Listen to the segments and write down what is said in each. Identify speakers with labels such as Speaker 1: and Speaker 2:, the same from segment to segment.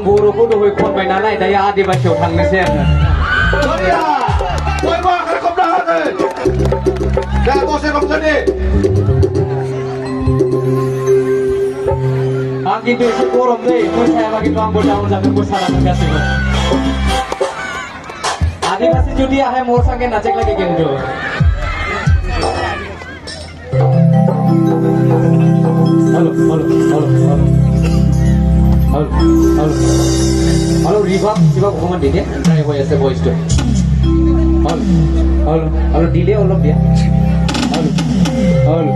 Speaker 1: बर'खौ दहाय खनबाय नालाय दायो आदिबासियाव थांनोसै आङो
Speaker 2: Soria, boy boy akan kau dah ada. Dah bos saya kau tadi.
Speaker 1: आं किन्तु एसे गरम दै मोसायाबा किन्तु आंबो डाउन जागोन मोसानानै गासैबो आदिबासि जुदि आहाय मोर संगे नाचेक लागे किन्तु hello hello hello hello hello hello रिभाब रिभाब অকমান দিকে ট্রাই হৈ আছে ভয়েসটো हेलो हेलो हेलो डिले অলপ দিয়া hello hello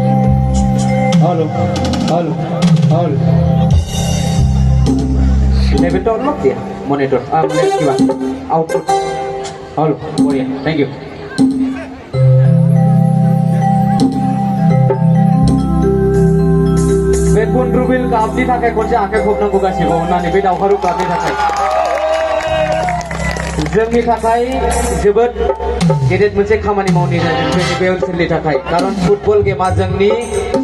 Speaker 1: hello hello hello लेवेलটা অলপ দিয়া মনিটর মানে কিবা আউটপুট हेलो বঢ়িয়া थैंक यू बे कन्ट्रुबिल गाबनि थाखाय खनसे आखाइ खबनांगौ गासिबो अननानै बे दावहारु गाबनि थाखाय जोंनि थाखाय जोबोद गेदेर मोनसे खामानि मावनाय जादों बे ओनसोलनि थाखाय खारन फुटबल गेमा जोंनि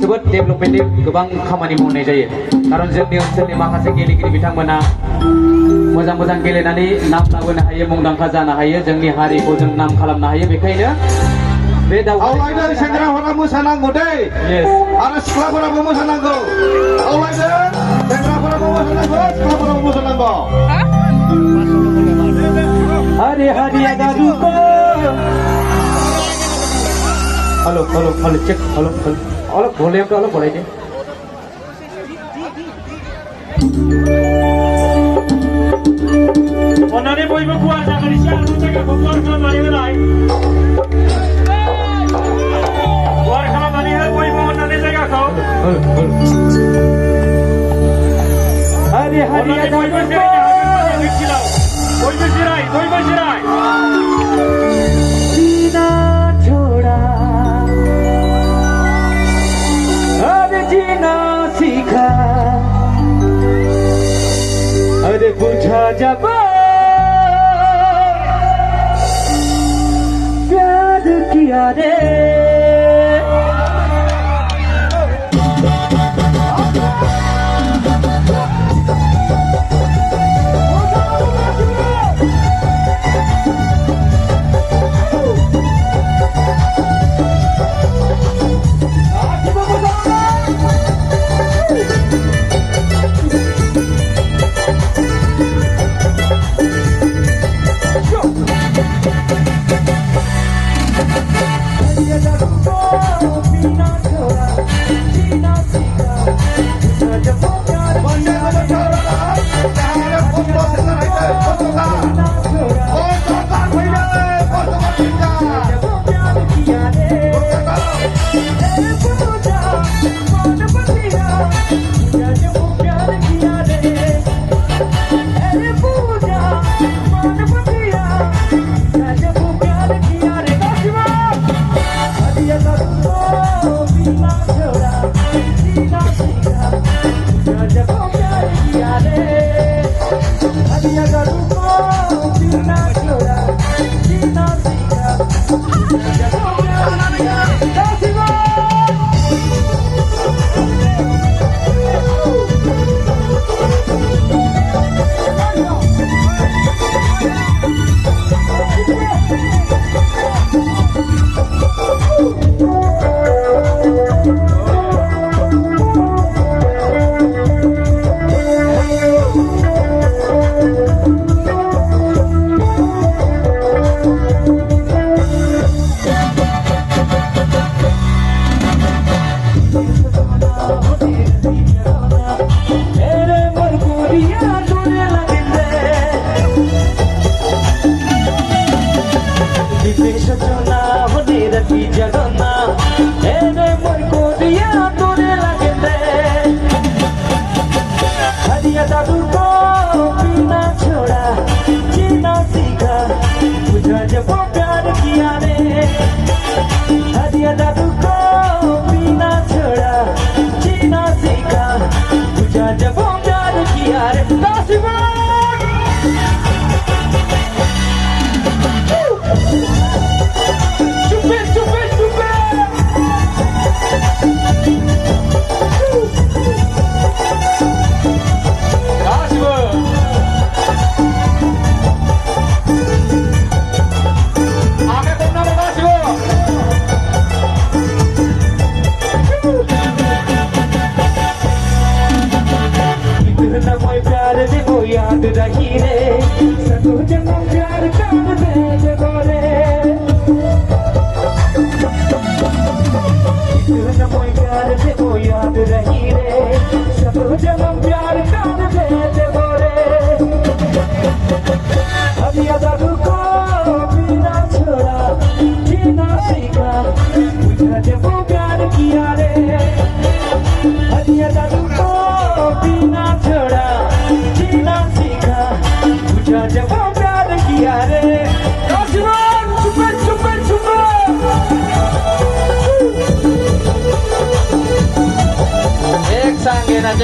Speaker 1: जोबोद डेभेलपमेन्टनि गोबां खामानि मावनाय जायो खारन जोंनि ओनसोलनि माखासे गेलेगिरि बिथांमोना मोजां मोजां गेलेनानै नाम लाबोनो हायो मुंदांखा जानो हायो जोंनि हारिखौ जों नाम खालामनो हायो बेखायनो बे
Speaker 2: Awalnya sejarah mosaनांगौ deh.
Speaker 1: Yes.
Speaker 2: Ada sekolah mosaनांगौ. Awalnya sejarah mosaनांगौ, sekolah mosaनांगौ.
Speaker 1: Hari hari ada duka. Halo halo halo cek halo halo. Halo boleh apa halo boleh deh. Onane boibo kuat jangan disiar jaga bokor kalau mari mulai. War kalau mari hal boibo onane jaga kau. Hari hari ada duka. बोइबो जिराय जीना छोड़ा अरे जीना सीखा अरे बुझा जब प्यार किया रे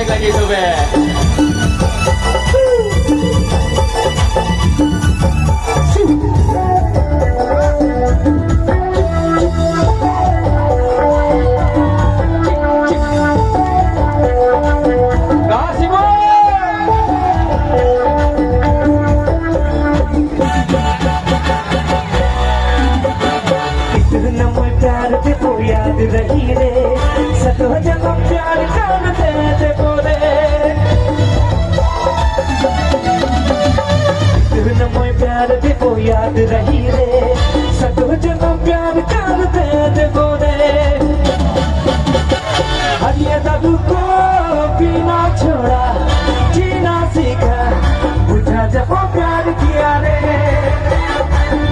Speaker 1: balik lagi sobat. Kasih boy.
Speaker 3: इतना मैं प्यार पे तो याद रही रे सतो जन्म प्यार करते थे बोले इतना मैं प्यार पे तो याद रही रे सतो जन्म प्यार करते थे बोले हरिया दादू को पीना छोड़ा जीना सीखा बुझा जब वो प्यार किया रे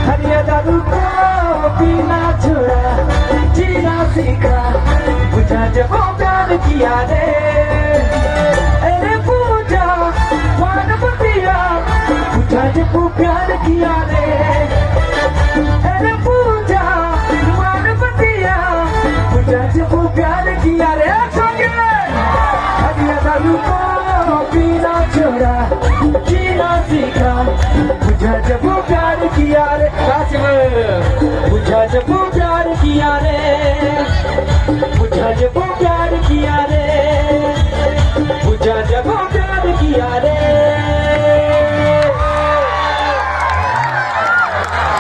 Speaker 3: हरिया दादू को पीना छोड़ा जीना सीखा बुझा जब वो प्यार किया रे अरे पूजा मान बतिया बुझा जब वो प्यार किया रे अरे पूजा मान बतिया बुझा जब वो प्यार किया रे हरिया दादू को पीना छोड़ा जीना सीखा बुझा जब वो प्यार किया रे बुझा जब वो प्यार किया रे बुझा जब वो प्यार किया रे